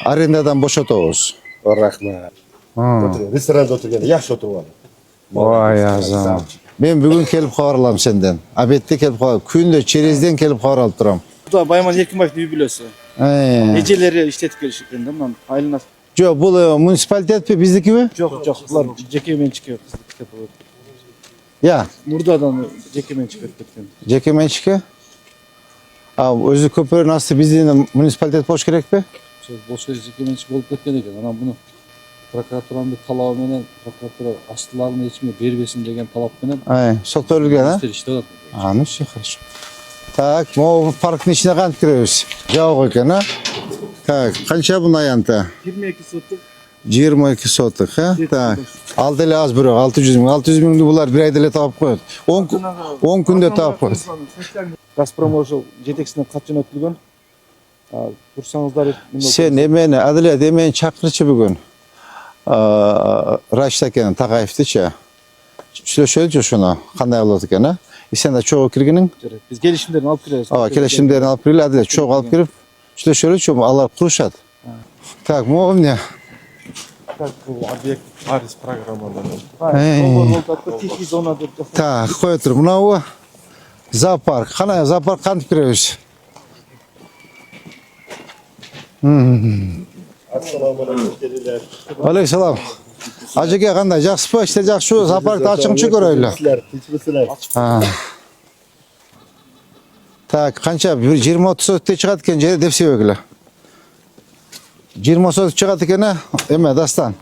arendadan boşatıyoruz. Rahmat. Restoranda o'tirganda yaxshi o'tirib oldi. Vay azam. Ben bugün kelip xabarlam senden. Abette kelip xabar. Künde çerezden kelip xabar alıp duram. Bu da Bayman Erkinbayev bir biliyorsun. Neceleri işletip gelişiklerinde bundan aylığına. Yok bu munisipalitet mi bizdeki mi? Yok bunlar cekemen çıkıyor. Ya. Murda'dan cekemen çıkıyor. Cekemen çıkıyor. Abi özü köpürü nasıl bizde munisipalitet boş gerek mi? Boşver cekemen çıkıp olup ketken ekan. Ana bunu prokuraturanın bir talağı menen prokuratura astılarını içmiyor berbesin degen talap menen. Soktörülgen ha? İşte o. Ну все хорошо. Так, bu parkın içine kanıt giriyoruz. Cevap ekan ha? Так, kança bunun ayanta? 22 sotuk. 22 sotuk ha? Tak. Aldı az biri 600 bin. 600 bin bular bir ayda tavıp koydu. 10 günde tavıp koydu. Gazprom ошол жетекчисинен кат жөнөтүлгөн. Турсаңыздар Sen emeni Adalet emeni çakırıcı bugün. Raştaken Takaev'tiçe. Şöyle şuna kanday avladı gene. Sen de çok kirginin. Biz gelişimlerini alıp giriyoruz. Ava gelişimlerini alıp giriyor. Adalet çok alıp girip. Şöyle çok Allah kuruşat. Tak mu ne? Tak bu obyekt Paris programından. Tak koyuyor. Buna o zoopark. Kanaya zoopark kanıt giriyoruz. Assalomualeykum. Aleykümselam. Acıke kanday jaksı mı? İşte jakşı şu zooparkta açıkçı göröyle. Ha. Tak kança 20-30 sotkta çıkartken jeri depsi ögüle. 20 sotkta çıkartken eme dastan.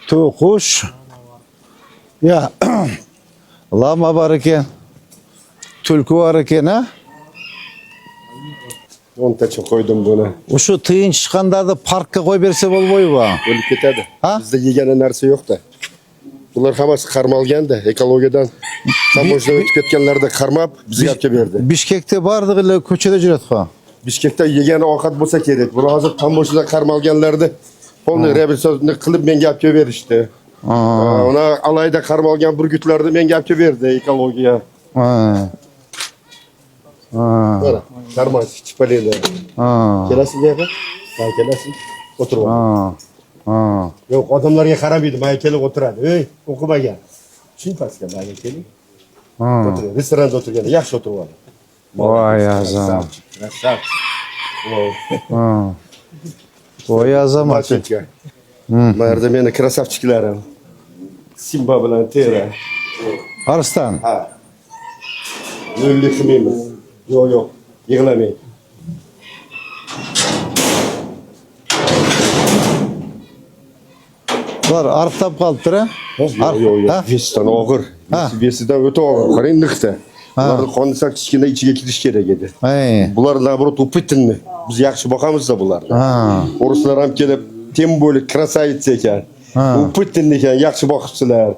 Tuğuş. Ya. Lama var eken. Tülkü var eken ha. 10 taça koydum bunu. Uşu tıyın çıkanlarda parkka koy berse bolboy bu. Ölüp ketadi. Ha? Bizde yegene narsa yok da. Bular hammasi qarmalgan da ekologiyadan tamoshdan o'tib ketganlarda qarmab bizga olib kelib berdi. Bishkekte bardık ile ko'chada jurat ha. Bishkekda yegani ovqat bo'lsa kerak. Buni hozir tamoshdan qarmalganlarni polni reabilitatsiya qilib menga olib kelib berishdi. Ona alayda qarmalgan burgutlarni menga olib kelib berdi ekologiya. Mana, karmas chipaleda. Kelasiz bu yoqqa? Ha, kelasiz. O'tirib ol. Yo'q, odamlarga qaramaydi, menga kelib o'tiradi. Ey, o'qimagan. Tushunpasga menga keling. O'tirib, restoranda o'tirganda yaxshi o'tirib oldi. Vay azam. Krasavчик. Voy azamat. Bu yerda meni krasavchiklarim. Simba bilan Tera. Arslan. Ha. Nollik qilmaymiz. Yo'q, yig'lamaydi. Var arıqtab qolibdir ha? Yo'q. Vesidan og'ir. Vesidan o'ta og'ir. Qarang niqta. Bularni qonni sal kichkina ichiga kirish kerak edi. Bular nabrot o'pitinmi? Biz yaxshi boqamiz-da bularni. O'rislar ham kelib, tem bo'li krasavitsa ekan. O'pitin ekan, yaxshi boqibsizlar.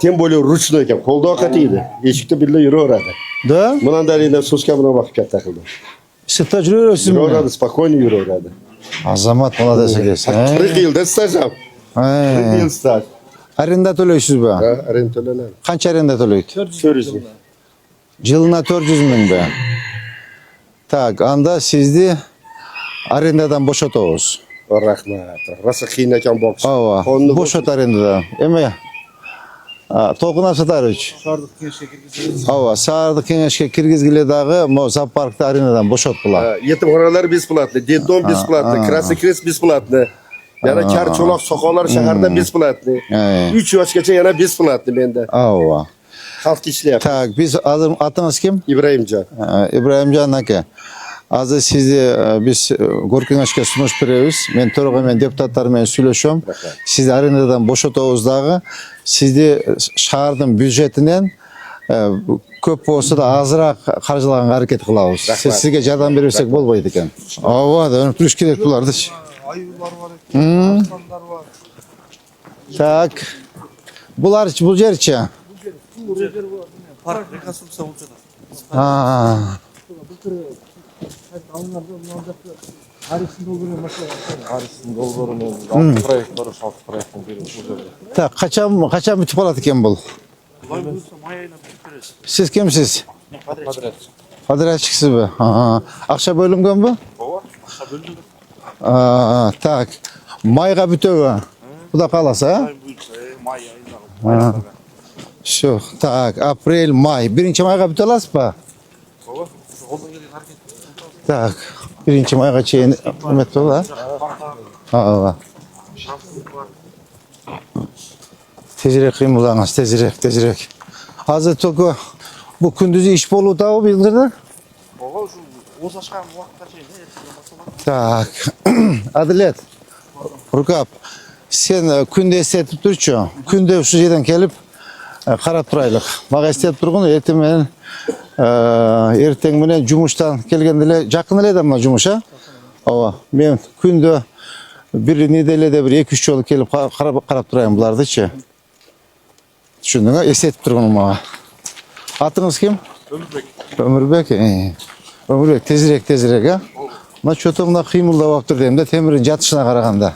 Tem bo'li ruchnoy ekan, qo'lda ovqat yeydi. Eshikda birga yuraveradi. Da? Bundan dalilda so'ska bilan boqib katta qildi. Sirtda yuraverasizmi? Yuraveradi, spokойно yuraveradi. Azamat молодец ekan. 40 yilda stajam. 40 yil staj. Arenda to'laysiz bu? Ha, arenda to'lanadi. Qancha arenda to'laydi? 400 ming. Yılına 400 bin be. Tak, anda sizni arendadan boşatıyoruz. Rahmat. Rosa qiyin ekan boqish. Ava, boşat arendadan. Eme. To'qina satarıch. Sardık kengeşke kirgizildi. Ava, Sardık kengeşke kirgizgiledagi zooparkda arendadan boşatdılar. Yetimxonalar besplatni, детдом besplatni, Krasный Kres besplatni. Yana kar cho'loq soqollar shaharda besplatni. 3 yoshgacha yana besplatni menda. Ava. Xalq ishlayapti. Tak, biz adınız kim? İbrahimjon. İbrahimjon aka. Azı sizi biz Gorkengaşka sunuş beremiz. Men to'rg'ayman deputatlarмен сөйлөшөм. Sizni arendadan boşatıyoruzдағы sizni shaharning byudjetinden ko'p bo'lsa da azroq qarjilaganga harakat qilamiz. Sizga yordam bersak bo'lmaydi ekan. Ava, o'nib turish kerak bularni. Ayılar var, aslanlar var. Tak. Bular bu yerchi. Park rekasım savuncalar. Ha. Aris'in dolduruyor mesela. Aris'in dolduruyor. 6 proyekt var, 6 proyektin biri burada. Tak, kaçan bitip oladı ekan bu? Siz kimsiz? Padret. Padretçisiz mi? Akşa bölümgen bu? Baba, akşa bölümgen. Так. Майга бүтөбү? Куда кааласа, Май айында. Şu, так, апрель, май. Биринчи майга бүтө аласызбы? Ооба. Колдон келген аракет. Так, биринчи майга чейин үмөт болот, ооба. Тезирээк кыймылдаңыз, тезирээк. Азыр только бул күндүзү иш болуутабы билдирди? Ооба, ушу озашкан убакытка чейин Так, Адилет, Рукап, сен күндө эстетип турчу. Күндө ушул жерден келип карап турайлык. Мага эстетип тургун, эртең менен жумуштан келгенде эле жакын эле да мына жумуш, ооба. Мен күндө бир неделеде бир 2-3 жолу келип карап турайын булардычы. Түшүндүңбү? Эстетип тургун мага. Атыңыз ким? Өмүрбек. Өмүрбек, тезирээк, а? Мына чото мына кыймылдап алып тур дейм да, темирдин жатышына караганда.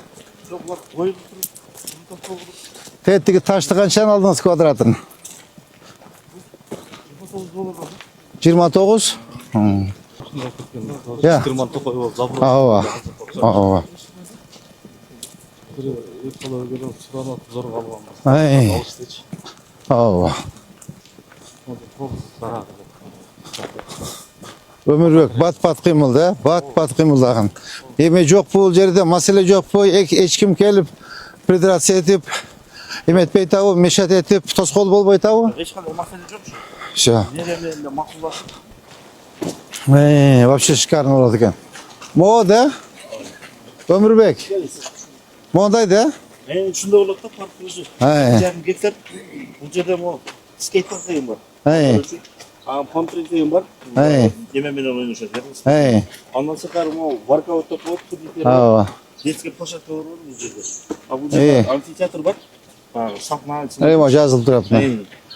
Тетиги ташты канчадан алдыңыз квадратын? 29? Я. Ооба. Ооба. Өмүрбек бат кыймылды, бат кыймылдаган. Эме жок бул жерде, маселе жокпу? Эч ким келип федерация этип эметпей табы, мешат этип тоскоол болбой табы? Эч кандай маселе жок ушу. Всё. Нерелеринде макулдашып. Вообще шикарно болот экен. Мо да? Өмүрбек. Мондай да? Ушундай болот да паркыбыз. 1,5 гектар. Бул жерде мо скейтборд деген бар. Памтринг деген бар. Эме менен ойношот. Андан сырткары мо воркаут деп коет, турниктер. Детский площадка бар бул жерде. Бул жерде амфитеатр бар. Сахна. Мо жазылып турат.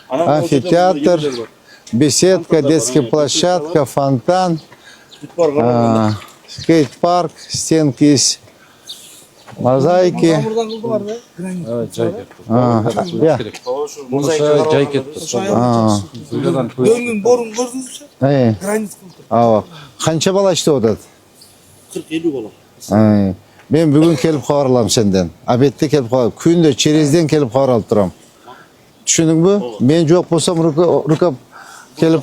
Амфитеатр, беседка, детская площадка, фонтан, скейт-парк, стенки из мозаики. Жай кетти. Өмүн борун көрдүңүзбү? Границ кылды. Канча бала иштеп атат? 40-50 бала. Мен бүгүн келип кабар алам сенден. Обедте келип кабар, күндө черезден келип кабар алып турам. Түшүндүңбү? Мен жок болсом Рукап келип,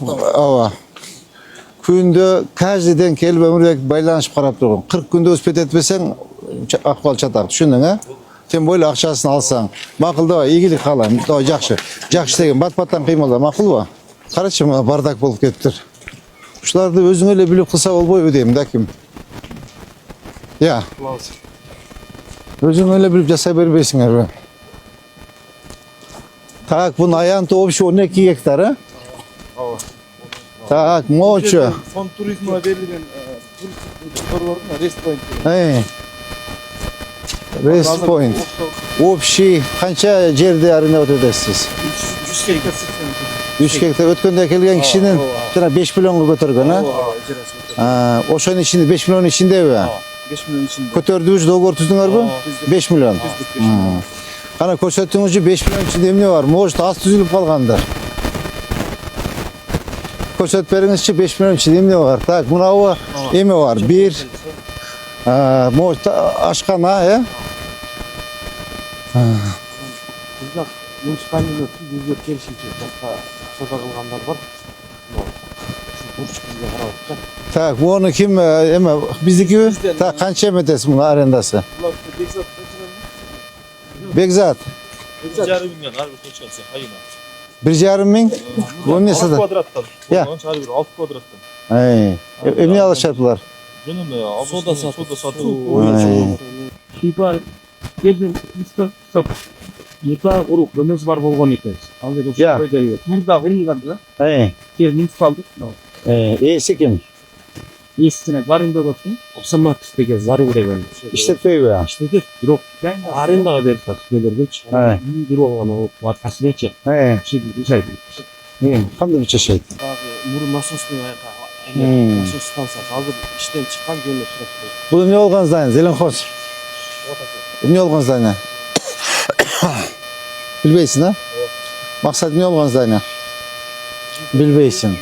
күндө каждый ден келип Өмүрбек байланышып карап тургун. 40 күндө успет этпесең акыбал чатак. Түшүндүң, а? Тем более акчасын алсаң. Макулдабай, ийгилик каалайм. Жакшы. Жакшы деген бат-баттан кыймылда, макулбу? Карачы, бардак болуп кетиптир. Ушуларды өзүң эле билип кылса болбойбу дейм да, ким? Я. Өзүң эле билип жасай бербейсиңерби? Так, бунун аянты общий 12 гектар, а? Так, мочу. Фонд туризмге берилген Рестпойнт. Рестпойнт. Общий канча жерде арендовать этесиз? 100 гектар. 3 гектар өткөндө келген кишинин жана 5 миллионго көтөргөн, а? Ошонун ичинде 5 миллион ичиндеби? 5 миллион ичинде. Көтөрдүңүз, договор түздүңөрбү? 5 миллион. Кана көрсөтүңүзчү 5 миллион ичинде эмне бар? Может, аз түзүлүп калгандар. Көрсөтүп бериңизчи 5 миллион ичинде эмне бар? Так, мынабы эме бар? 1 может ашкана, Бизде муниципальный түзүүгө келишимче башка акчада кылгандар бар. Бурч бизге карап атат. Так, буну ким эме биздикиби? Так, канча эметесиз мунун арендасы? Бекзат. 1,5 миллион ар бир точкасы айына. 1,5 миң? Бул эмне 6 сатат? квадраттан. Я. Ар бир 6 квадраттан. Эмне алышат булар? Жөнүндө сода сатуу. Типа келдим стоп. Ета урук дөнөс бар болгон экен. Ал жерде койдой. Турда кылганда да. Келдим калдык. Эси ким? Эсине барында болсун. Самат деген зару деген. İşletпейби? İşletет. Бирок арендага берип атат келердечи. Бирок аны ваткасынечи. Жай. Кандай бир жашайт? Мурун насостун насос станциясы азыр иштен чыккан жөнүндө турат. Бул эмне болгон здание? Зеленхоз. Эмне болгон здание? Билбейсиң, а? Максат эмне болгон здание? Билбейсиң.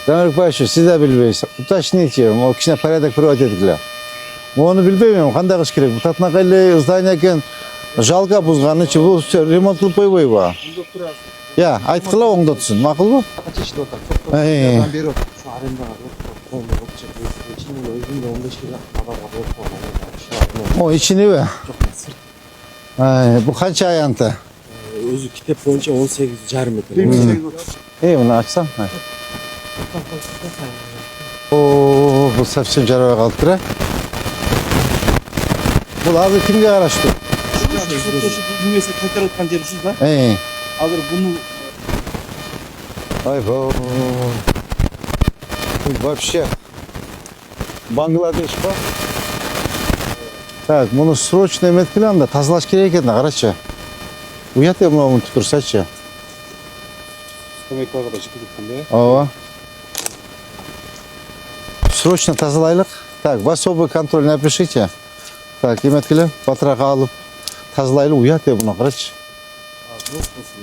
Замирбек Баевич, сиз да билбейсиз. Уточните, кичине порядок приводить эткиле. Onu bilbeyim, kандай kış керек. Bu Татнакай здание eкен, жалга бузганы için bu ремонт кылып койбойбу? Ya, айткыла оңдо турсун, макул бу? чечилип атат. Эй. берип атат. Ушу арендага өзүмдө 15 кг адамга берип койгон. O içini be. Ay, bu kaç ayantı? Өзү китеп боюнча 18,5 метр. Bunu açsam. Hay. Oo, bu совсем жарабай калыптыр, а? Бул азыр кимге караштуу? Немесе кайтарып аткан жер ушул да. Азыр буну Ай, бо. Вообще. Бангладеш ба? Так, bunu срочно эметкиле анда тазалаш керек экен, карачы. Уят эмне умунтуп турсачы. Көмөккө да чыгып кеткен да. Ооба. Срочно тазалайлык. Так, в особый контроль напишите. Так, эметкиле, батырака алып тазалайлы уят эмне, карачы.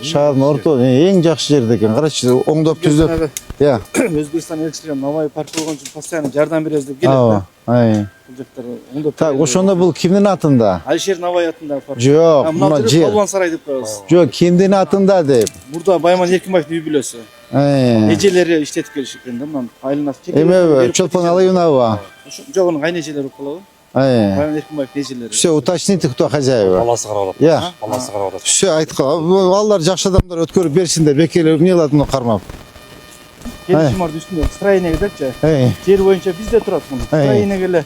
Шаардын орто эң жакшы жерде экен, карачы, оңдоп түздөп. Я. Өзбекстан элчилиги Навай парк болгон үчүн постоянно жардам беребиз деп келет Ооба. да. Ай. Бул жактар оңдоп. Так, ошондо бул кимдин атында? Алишер Навай атындагы парк. Жок, мына жер. Балуан сарай деп коебуз. Жок, кимдин атында деп. Мурда Байман Эркинбаевдин үй бүлөсү. Эжелери иштетип келиши экен да, мындан айланат. Эме Чолпон Алиевнова. Жок, анын кайнэжелери болуп калабы? Байман Эркинбаевдин эжелери. Все, уточните, кто хозяева. Баласы карап атат. Я. Баласы карап атат. Все, айткы. Алар жакшы адамдар өткөрүп берсиндер, бекер эмне кылат муну кармап. Келишим бар үстүндө строение депчи. Жер боюнча бизде турат муну. Строение эле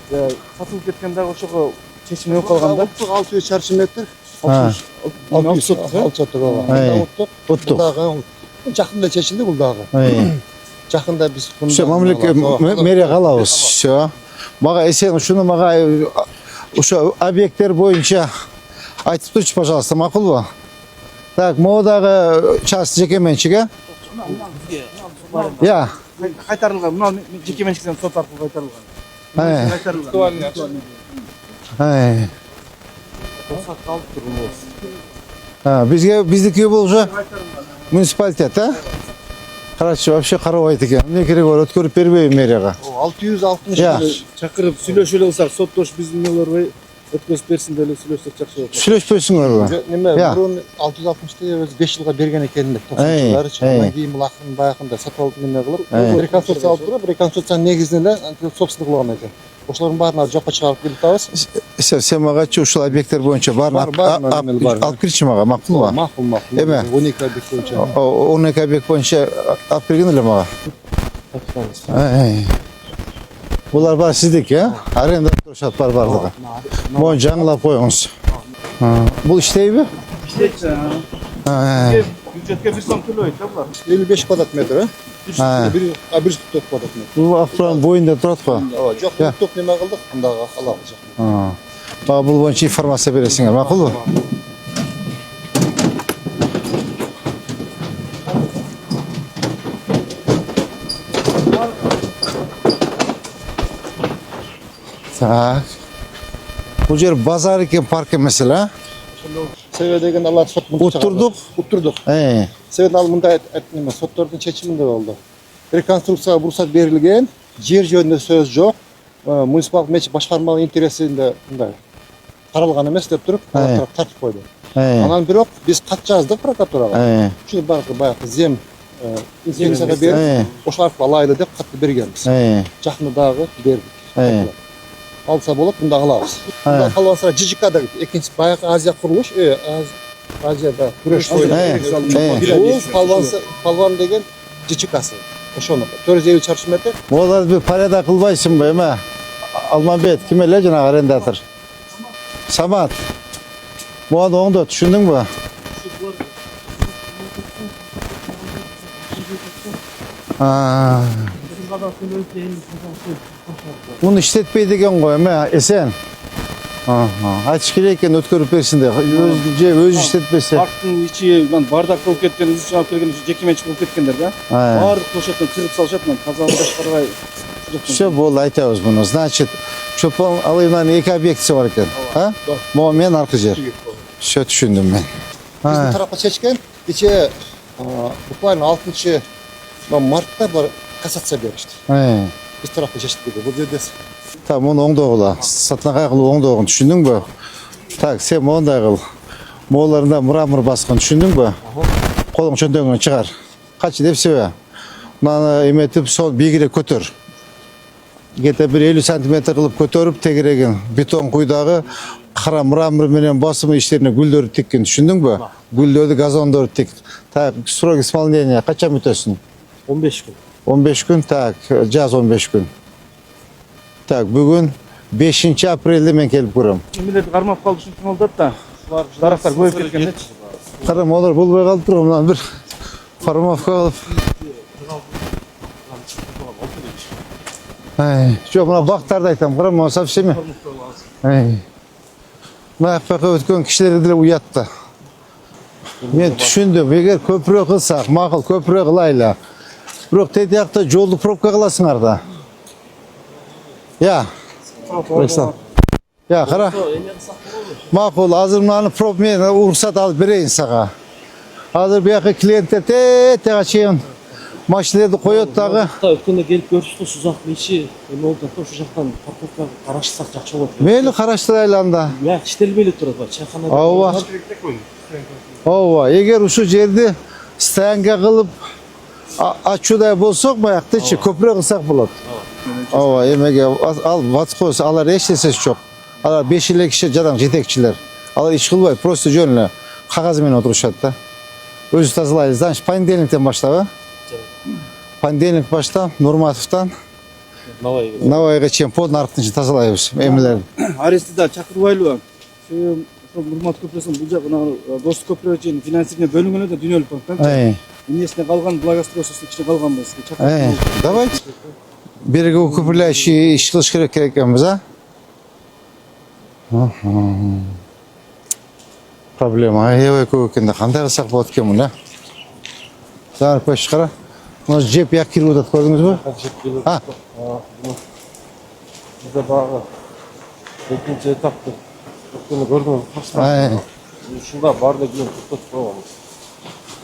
сатылып кеткен дагы ошого чечим болуп калган да. 600 чарчы метр. 600 соток. 600 соток ооба. Уттук. Дагы жакында чечилди бул дагы. Жакында биз Все, мамлекет мэрия калабыз. Все. Мага эсен ушуну мага ошо объекттер боюнча айтып турчу, пожалуйста, макулбу? Так, могу дагы часть жеке менчик, э? Я. Кайтарылган. Мына жеке менчиктен сот аркылуу кайтарылган. Кайтарылган. Ай. рұқсат қалып тұрмыз. Биздики бул уже муниципалитет, а? Короче, вообще карабайт экен. Эмне керек бар, өткөрүп бербейби мэрияга? 660 чакырып сүйлөшүп эле кылсак, соттош биздин нелер өткөзүп берсин деп эле сүйлөшсөк жакшы болот. Сүйлөшпөйсүңөрбү? Неме, бурун 660-ты өзү 5 жылга берген экен 90-жылдары. Андан кийин бул акырын баягында сатып алып неме кылып, реконструкция алып туруп, реконструкциянын негизинде эле собственник кылган экен. Ошолордун баарын жокко чыгарып келип атабыз. Сен магачы ушул объекттер боюнча баарын алып кирчи мага, макулбу? Макул. Эме? 12 объект боюнча. 12 объект боюнча алып кирген эле мага. Булар бар сиздики, э? Аренда турушат бар бардыгы. Мону жаңылап коюңуз. Бул иштейби? Иштейт. Бюджетке 1 сом төлөйт да булар. 55 квадрат метр, э? 144 квадрат метр. Бул автордун боюнда турат го. Ооба, жок, топ неме кылдык, мындагы алабыз жок. Бага бул боюнча информация бересиңер, макулбу? Так. Бул жер базар экен, парк эмес эле, а? Себеби деген алар сот Уттурдук. Себеби ал мындай неме соттордун чечиминде болду. Реконструкцияга уруксат берилген, жер жөнүндө сөз жок. Муниципалдык менчик башкармалык интересинде мындай каралган эмес деп туруп, тартып койду. Анан бирок биз кат жаздык прокуратурага. Ушуну баягы зем инспекцияга берип, ошол аркылуу алайлы деп катты бергенбиз. Жакында дагы бердик. Алса болот, мында калабыз. Мында калбаса ЖЖК да экинчи баягы Азия курулуш, Азияда күрөш палван деген ЖЖКсы. Ошону 450 чарчы метр. Олар бир порядок кылбайсыңбы, эме? Алмамбет, ким эле жанагы арендатор? Самат. Могу оңдот, түшүндүңбү? Муну иштетпейт экен го, эме, эсен. Айтыш керек экен, өткөрүп берсин деп. Өзү иштетпесе. Парктын ичи бардак болуп кеткен, үз чыгып келген, жеке менчик болуп кеткендер да. Баардык площадьтан чыгып салышат, тазалап башкарбай. Все болду, айтабыз муну. Значит, Чолпон Алиевнанын 2 объектиси бар экен, а? Могу мен аркы жер. Все түшүндүм мен. Биздин тарапка чечкен, кечээ буквально 6 мартта бар кассация беришти. Биз тарапка чечтик. Бул жерде Tamam onu oңдогула. Сатнакай кылып оңдогун түшүндүңбү? Так, сен мондай кыл. Мооларында мрамор баскан түшүндүңбү? Колуң чөнтөгүнөн чыгар. Качы деп себе. Мынаны эметип сол бийигирээк көтөр. Где-то bir 50 сантиметр кылып көтөрүп тегерегин бетон куйдагы кара мрамор менен басым иштерине гүлдөрдү тиккен түшүндүңбү? Гүлдөрдү, газондорду тик. Так, срок исполнения качан бүтөсүн? 15 gün. 15 gün, так, жаз 15 gün. Так, бүгүн 5 апрелде мен келип көрөм. Эмелерди кармап калыш үчүн болдот да. Дарактар көбөйүп кеткен. Карам, олар болбой калып турган, мынан бир формовка кылып. Жок, мына бактарды айтам, карам, мына совсем. Мына жака өткөн кишилер деле уятты. Мен түшүндүм, эгер көпүрөөк кылсак, макул көпүрөөк кылайлы. Бирок тет жакта жолду пробка кыласыңар да. Я. Я, кара. Макул, азыр мынаны проб мен уруксат алып берейин сага. Азыр бияка клиенттер тетега чейин машиналарды коёт дагы. Өткөндө келип көрүштү, сузактын ичи эме болду да, ошол жактан парковкага карашсак жакшы болот. Мейли караштырайлы анда. Я иштелбей эле турат, чайканада. Ооба. Ооба, эгер ушул жерди стоянка кылып ачуудай болсок, баяктычы көпүрөөк кылсак болот. Ооба, эмеге ал баткос, алар эч нерсеси жок. Алар 5 эле киши жадан жетекчилер. Алар иш кылбайт, просто жөн эле кагаз менен отурушат да. Өзү тазалайлы. Значит, понедельниктен баштап, понедельник баштап, Нурматовтан Навайга чейин под наркын тазалайбыз эмелерди. Арестида чакырбайлыбы? Себеби Нурмат көпүрөсүн бул жагына достук көпүрө чейин финансирование бөлүнгөн да дүйнөлүк банктан. Эмнесине калган благоустройствосу ичине калганбыз. Давайте. Береги укрепляющий иш кылыш керек экенбиз, а? Проблема. Аябай көп экен да, кандай кылсак болот экен муну? Саар көч кара. Мына жеп як кирип атат, көрдүңүзбү? А? Бизде багы экинчи этапты өткөнү көрдүңүз. Ушунда баардык кийин токтотуп койгонбуз.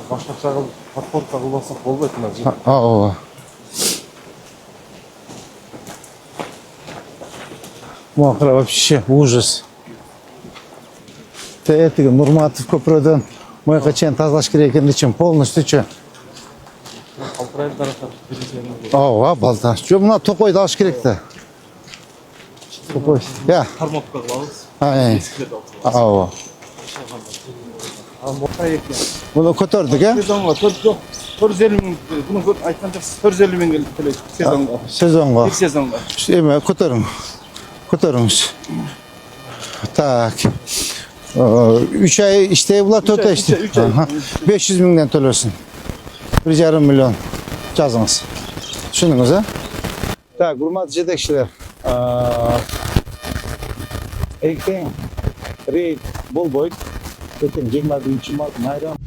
Башкача кылып подпорка кылбасак болбойт мына жер. Ооба. Мокро вообще ужас. Тетиги Нурматов көпүрөдөн мояка чейин тазалаш керек экен дечим, полностью. Калтырайып тараптар биринчи. Ооба, балта. Жок, мына токойду алыш керек да. Токой. Я. Кармапка кылабыз. Ооба. Муну көтөрдүк, э? Сезонго 450 миң, буну айткан жоксуз, 450 миң төлөйт сезонго. Сезонго. Бир сезонго. Эме көтөрүң. Көтөрүңүз. Так. 3 ай иштей була, 4 ай иштей. 500 миңден төлөсүн. 1,5 миллион жазыңыз. Түшүндүңүз, а? Так, урматтуу жетекчилер. Эртең рейд болбойт. Эртең 21 март майрам.